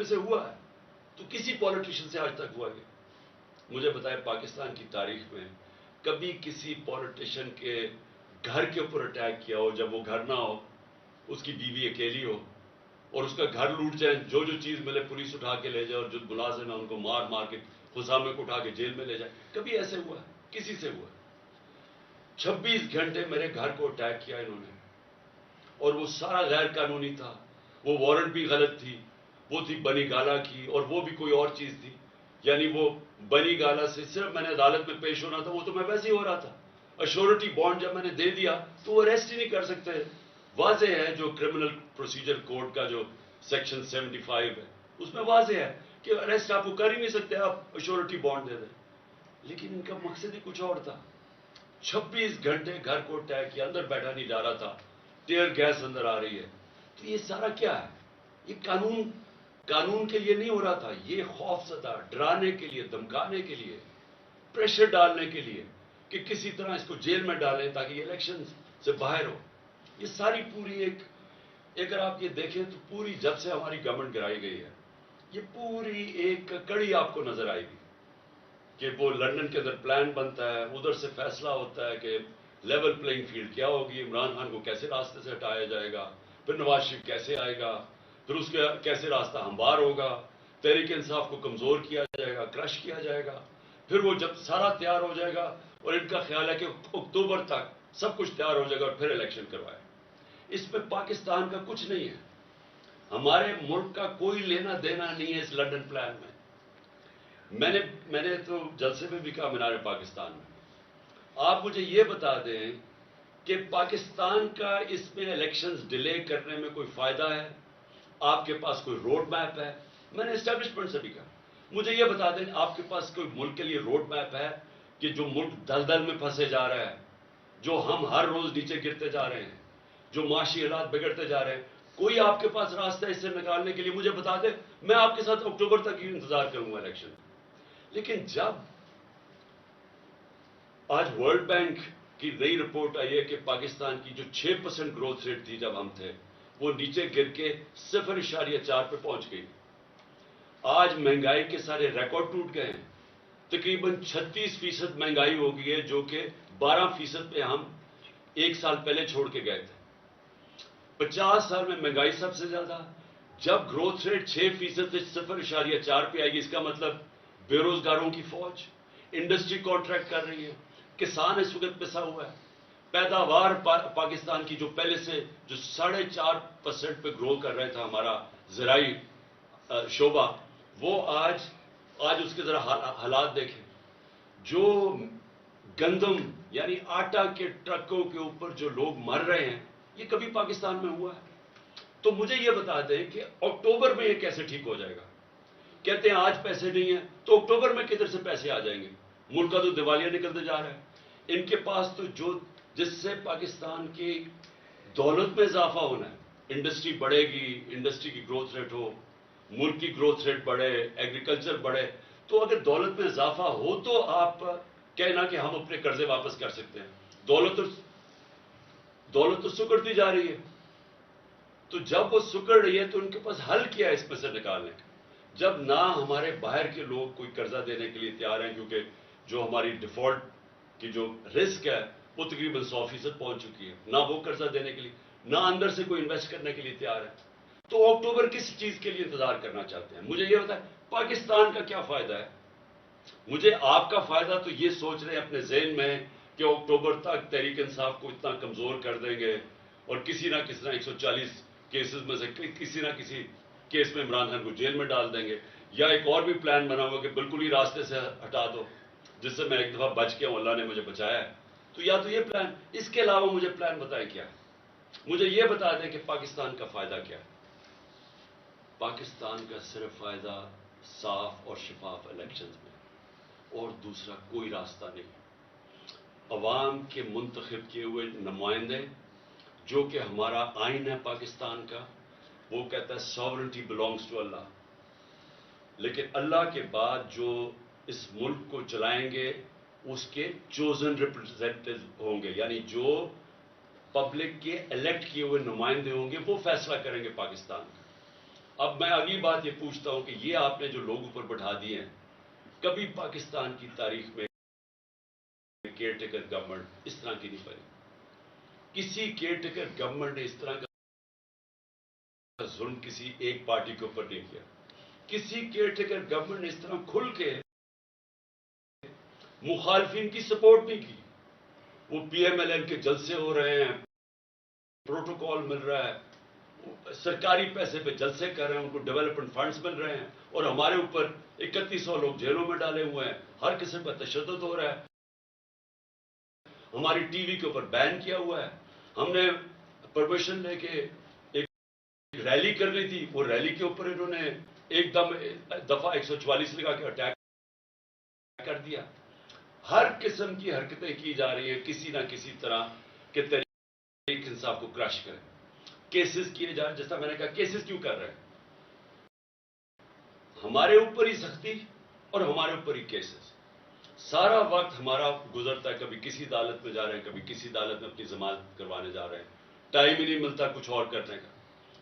میرے سے ہوا ہے تو کسی پولیٹیشین سے آج تک ہوا ہے؟ مجھے بتائے پاکستان کی تاریخ میں کبھی کسی پولیٹیشین کے گھر کے اوپر اٹیک کیا ہو جب وہ گھر نہ ہو، اس کی بیوی اکیلی ہو اور اس کا گھر لوٹ جائے، جو چیز ملے پولیس اٹھا کے لے جائے اور جو ملازم ہیں ان کو مار مار کے خزامے کو اٹھا کے جیل میں لے جائے؟ کبھی ایسے ہوا ہے؟ کسی سے ہوا ہے؟ 26 گھنٹے میرے گھر کو اٹیک کیا انہوں نے، اور وہ سارا غیر قانونی تھا، وہ وارنٹ بھی غلط تھی، وہ تھی بنی گالا کی اور وہ بھی کوئی اور چیز تھی، یعنی وہ بنی گالا سے صرف میں نے عدالت میں پیش ہونا تھا، وہ تو میں ویسے ہی ہو رہا تھا، ایشورٹی بانڈ جب میں نے دے دیا تو وہ ریسٹ ہی نہیں کر سکتے۔ واضح ہے جو کرمنل پروسیجر کوڈ کا جو سیکشن 75 ہے اس میں واضح ہے کہ اریسٹ آپ کو کر ہی نہیں سکتے، آپ ایشورٹی بانڈ دے دیں، لیکن ان کا مقصد ہی کچھ اور تھا۔ 26 گھنٹے گھر کو اٹیک کیا، اندر بیٹھا نہیں جا رہا تھا، ٹیئر گیس اندر آ رہی ہے، تو یہ سارا کیا ہے؟ یہ قانون کے لیے نہیں ہو رہا تھا، یہ خوف زدہ، ڈرانے کے لیے، دھمکانے کے لیے، پریشر ڈالنے کے لیے کہ کسی طرح اس کو جیل میں ڈالیں تاکہ یہ الیکشن سے باہر ہو۔ یہ ساری پوری اگر آپ یہ دیکھیں تو پوری جب سے ہماری گورنمنٹ گرائی گئی ہے یہ پوری ایک کڑی آپ کو نظر آئے گی کہ وہ لندن کے اندر پلان بنتا ہے، ادھر سے فیصلہ ہوتا ہے کہ لیول پلینگ فیلڈ کیا ہوگی، عمران خان کو کیسے راستے سے ہٹایا جائے گا، پھر نواز شریف کیسے آئے گا، پھر اس کا کیسے راستہ ہموار ہوگا، تحریک انصاف کو کمزور کیا جائے گا، کرش کیا جائے گا، پھر وہ جب سارا تیار ہو جائے گا اور ان کا خیال ہے کہ اکتوبر تک سب کچھ تیار ہو جائے گا اور پھر الیکشن کروائے۔ اس میں پاکستان کا کچھ نہیں ہے، ہمارے ملک کا کوئی لینا دینا نہیں ہے اس لنڈن پلان میں۔ میں نے تو جلسے میں بھی کہا مینار پاکستان میں، آپ مجھے یہ بتا دیں کہ پاکستان کا اس میں الیکشنز ڈیلے کرنے میں کوئی فائدہ ہے؟ آپ کے پاس کوئی روڈ میپ ہے؟ میں نے اسٹیبلشمنٹ سے بھی کہا مجھے یہ بتا دیں آپ کے پاس کوئی ملک کے لیے روڈ میپ ہے کہ جو ملک دلدل میں پھنسے جا رہا ہے، جو ہم ہر روز نیچے گرتے جا رہے ہیں، جو معاشی حالات بگڑتے جا رہے ہیں، کوئی آپ کے پاس راستہ اس سے نکالنے کے لیے مجھے بتا دیں، میں آپ کے ساتھ اکتوبر تک ہی انتظار کروں گا الیکشن۔ لیکن جب آج ورلڈ بینک کی نئی رپورٹ آئی ہے کہ پاکستان کی جو 6% گروتھ ریٹ تھی جب ہم تھے وہ نیچے گر کے 0.4 پہ پہنچ گئی، آج مہنگائی کے سارے ریکارڈ ٹوٹ گئے ہیں، تقریباً 36% مہنگائی ہو گئی ہے جو کہ 12% پہ ہم ایک سال پہلے چھوڑ کے گئے تھے۔ 50 سال میں مہنگائی سب سے زیادہ، جب گروتھ ریٹ 6% سے 0.4 پہ آئے گی، اس کا مطلب بے روزگاروں کی فوج، انڈسٹری کانٹریکٹ کر رہی ہے، کسان اس وقت پسا ہوا ہے، پیداوار پاکستان کی جو پہلے سے جو 4.5% پہ گرو کر رہا تھا ہمارا زرعی شعبہ، وہ آج اس کے ذرا حالات دیکھیں، جو گندم یعنی آٹا کے ٹرکوں کے اوپر جو لوگ مر رہے ہیں، یہ کبھی پاکستان میں ہوا ہے؟ تو مجھے یہ بتا دیں کہ اکتوبر میں یہ کیسے ٹھیک ہو جائے گا؟ کہتے ہیں آج پیسے نہیں ہیں تو اکتوبر میں کدھر سے پیسے آ جائیں گے؟ ملک کا تو دیوالیہ نکلتے جا رہا ہے، ان کے پاس تو جس سے پاکستان کی دولت میں اضافہ ہونا ہے، انڈسٹری بڑھے گی، انڈسٹری کی گروتھ ریٹ ہو، ملک کی گروتھ ریٹ بڑھے، ایگریکلچر بڑھے، تو اگر دولت میں اضافہ ہو تو آپ کہنا کہ ہم اپنے قرضے واپس کر سکتے ہیں۔ دولت تو سکڑتی جا رہی ہے، تو جب وہ سکڑ رہی ہے تو ان کے پاس حل کیا ہے اس میں سے نکالنے کا؟ جب نہ ہمارے باہر کے لوگ کوئی قرضہ دینے کے لیے تیار ہیں، کیونکہ جو ہماری ڈیفالٹ کی جو رسک ہے وہ تقریباً 100% پہنچ چکی ہے، نہ وہ قرضہ دینے کے لیے، نہ اندر سے کوئی انویسٹ کرنے کے لیے تیار ہے، تو اکتوبر کس چیز کے لیے انتظار کرنا چاہتے ہیں؟ مجھے یہ بتائیں پاکستان کا کیا فائدہ ہے؟ مجھے آپ کا فائدہ تو یہ سوچ رہے ہیں اپنے ذہن میں کہ اکتوبر تک تحریک انصاف کو اتنا کمزور کر دیں گے اور کسی نہ کسی 140 کیسز میں سے کسی نہ کسی کیس میں عمران خان کو جیل میں ڈال دیں گے، یا ایک اور بھی پلان بنا ہوا کہ بالکل ہی راستے سے ہٹا دو، جس سے میں ایک دفعہ بچ گیا ہوں، اللہ نے مجھے بچایا ہے۔ تو یا تو یہ پلان، اس کے علاوہ مجھے پلان بتائیں کیا ہے؟ مجھے یہ بتا دیں کہ پاکستان کا فائدہ کیا ہے؟ پاکستان کا صرف فائدہ صاف اور شفاف الیکشنز میں، اور دوسرا کوئی راستہ نہیں۔ عوام کے منتخب کیے ہوئے نمائندے، جو کہ ہمارا آئین ہے پاکستان کا، وہ کہتا ہے ساورنٹی بلانگس ٹو اللہ، لیکن اللہ کے بعد جو اس ملک کو چلائیں گے اس کے چوزن ریپرزینٹیو ہوں گے، یعنی جو پبلک کے الیکٹ کیے ہوئے نمائندے ہوں گے وہ فیصلہ کریں گے پاکستان کا۔ اب میں اگلی بات یہ پوچھتا ہوں کہ یہ آپ نے جو لوگ اوپر بٹھا دیے ہیں، کبھی پاکستان کی تاریخ میں کیئر ٹیکر گورنمنٹ اس طرح کی نہیں بنی. کسی کیئر ٹیکر گورنمنٹ نے اس طرح کا ظلم کسی ایک پارٹی کے اوپر نہیں کیا. کسی کیئر ٹیکر گورنمنٹ نے اس طرح کھل کے مخالفین کی سپورٹ نہیں کی. وہ پی ایم ایل این کے جلسے ہو رہے ہیں، پروٹوکول مل رہا ہے، سرکاری پیسے پہ جلسے کر رہے ہیں، ان کو ڈیولپمنٹ فنڈز مل رہے ہیں، اور ہمارے اوپر 3100 لوگ جیلوں میں ڈالے ہوئے ہیں، ہر قسم کا تشدد ہو رہا ہے، ہماری ٹی وی کے اوپر بین کیا ہوا ہے. ہم نے پرمیشن لے کے ایک ریلی کرنی تھی، وہ ریلی کے اوپر انہوں نے ایک دم دفعہ 144 لگا کے اٹیک کر دیا. ہر قسم کی حرکتیں کی جا رہی ہیں کسی نہ کسی طرح کہ تحریک انصاف کو کرش کریں. کیسز کیے جا رہے ہیں، جیسا میں نے کہا کیسز کیوں کر رہے ہیں؟ ہمارے اوپر ہی سختی اور ہمارے اوپر ہی کیسز. سارا وقت ہمارا گزرتا ہے، کبھی کسی عدالت میں جا رہے ہیں، کبھی کسی عدالت میں اپنی ضمانت کروانے جا رہے ہیں، ٹائم ہی نہیں ملتا کچھ اور کرنے کا.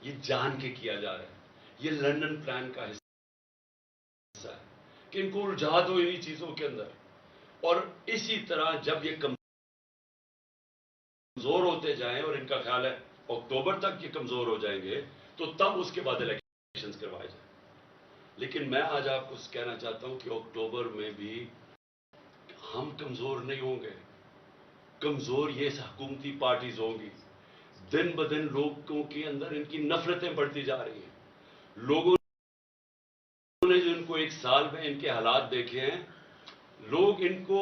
یہ جان کے کیا جا رہا ہے، یہ لندن پلان کا حصہ ہے کہ ان کو الجھا دو انہی چیزوں کے اندر. اور اسی طرح جب یہ کمزور ہوتے جائیں، اور ان کا خیال ہے اکتوبر تک یہ کمزور ہو جائیں گے، تو تب اس کے بعد الیکشنز کروائے جائیں. لیکن میں آج آپ کو کہنا چاہتا ہوں کہ اکتوبر میں بھی ہم کمزور نہیں ہوں گے. کمزور یہ حکومتی پارٹیز ہوں گی. دن بدن لوگوں کے اندر ان کی نفرتیں بڑھتی جا رہی ہیں. لوگوں نے جو ان کو ایک سال میں ان کے حالات دیکھے ہیں، لوگ ان کو،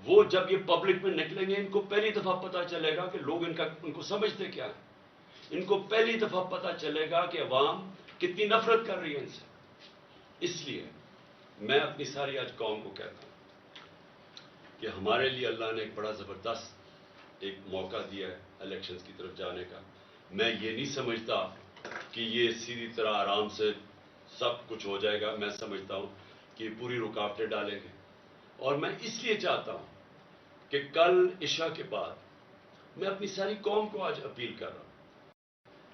وہ جب یہ پبلک میں نکلیں گے، ان کو پہلی دفعہ پتا چلے گا کہ لوگ ان کو سمجھتے کیا ہے. ان کو پہلی دفعہ پتا چلے گا کہ عوام کتنی نفرت کر رہی ہے ان سے. اس لیے میں اپنی ساری آج قوم کو کہتا ہوں کہ ہمارے لیے اللہ نے ایک بڑا زبردست ایک موقع دیا ہے الیکشنز کی طرف جانے کا. میں یہ نہیں سمجھتا کہ یہ سیدھی طرح آرام سے سب کچھ ہو جائے گا. میں سمجھتا ہوں کہ پوری رکاوٹیں ڈالیں گے. اور میں اس لیے چاہتا ہوں کہ کل عشاء کے بعد میں اپنی ساری قوم کو آج اپیل کر رہا ہوں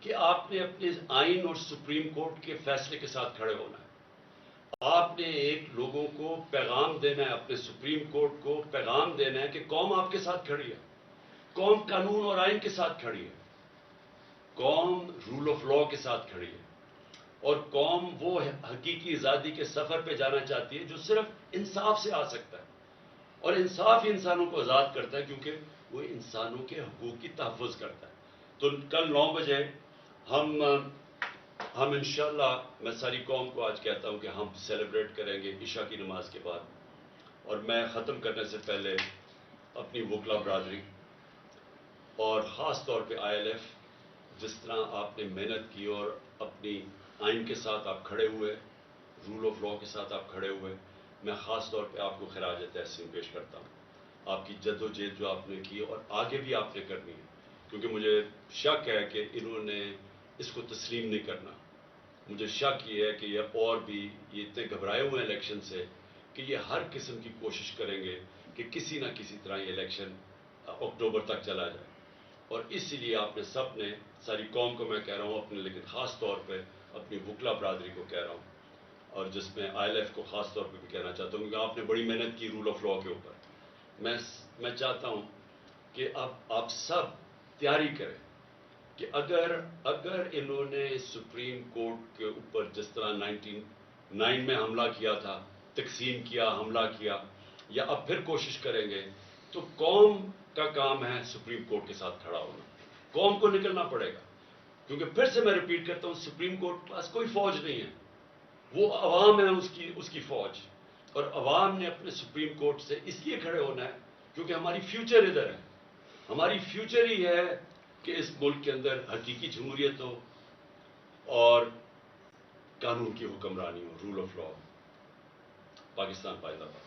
کہ آپ نے اپنے آئین اور سپریم کورٹ کے فیصلے کے ساتھ کھڑے ہونا ہے. آپ نے ایک لوگوں کو پیغام دینا ہے، اپنے سپریم کورٹ کو پیغام دینا ہے کہ قوم آپ کے ساتھ کھڑی ہے، قوم قانون اور آئین کے ساتھ کھڑی ہے، قوم رول آف لا کے ساتھ کھڑی ہے، اور قوم وہ حقیقی آزادی کے سفر پہ جانا چاہتی ہے جو صرف انصاف سے آ سکتا ہے. اور انصاف ہی انسانوں کو آزاد کرتا ہے، کیونکہ وہ انسانوں کے حقوق کی تحفظ کرتا ہے. تو کل 9 بجے ہم انشاءاللہ، میں ساری قوم کو آج کہتا ہوں کہ ہم سیلیبریٹ کریں گے عشاء کی نماز کے بعد. اور میں ختم کرنے سے پہلے اپنی وکلا برادری اور خاص طور پہ آئی ایل ایف، جس طرح آپ نے محنت کی اور اپنی آئین کے ساتھ آپ کھڑے ہوئے، رول آف لا کے ساتھ آپ کھڑے ہوئے، میں خاص طور پہ آپ کو خراج تحسین پیش کرتا ہوں. آپ کی جد و جہد جو آپ نے کی اور آگے بھی آپ نے کرنی ہے، کیونکہ مجھے شک ہے کہ انہوں نے اس کو تسلیم نہیں کرنا. مجھے شک یہ ہے کہ یہ اور بھی یہ اتنے گھبرائے ہوئے ہیں الیکشن سے کہ یہ ہر قسم کی کوشش کریں گے کہ کسی نہ کسی طرح یہ الیکشن اکتوبر تک چلا جائے. اور اسی لیے آپ نے سب نے، ساری قوم کو میں کہہ رہا ہوں اپنے، لیکن خاص طور پہ اپنی وکلا برادری کو کہہ رہا ہوں، اور جس میں آئی ایل ایف کو خاص طور پہ بھی کہنا چاہتا ہوں، کیونکہ آپ نے بڑی محنت کی رول آف لا کے اوپر. میں چاہتا ہوں کہ اب آپ سب تیاری کریں کہ اگر انہوں نے سپریم کورٹ کے اوپر جس طرح 99 میں حملہ کیا تھا، تقسیم کیا، حملہ کیا، یا اب پھر کوشش کریں گے، تو قوم کا کام ہے سپریم کورٹ کے ساتھ کھڑا ہونا. قوم کو نکلنا پڑے گا، کیونکہ پھر سے میں ریپیٹ کرتا ہوں، سپریم کورٹ کے پاس کوئی فوج نہیں ہے، وہ عوام ہے اس کی فوج. اور عوام نے اپنے سپریم کورٹ سے اس لیے کھڑے ہونا ہے کیونکہ ہماری فیوچر ادھر ہے. ہماری فیوچر ہی ہے کہ اس ملک کے اندر حقیقی جمہوریت ہو اور قانون کی حکمرانی ہو، رول آف لا. پاکستان پائندہ باد.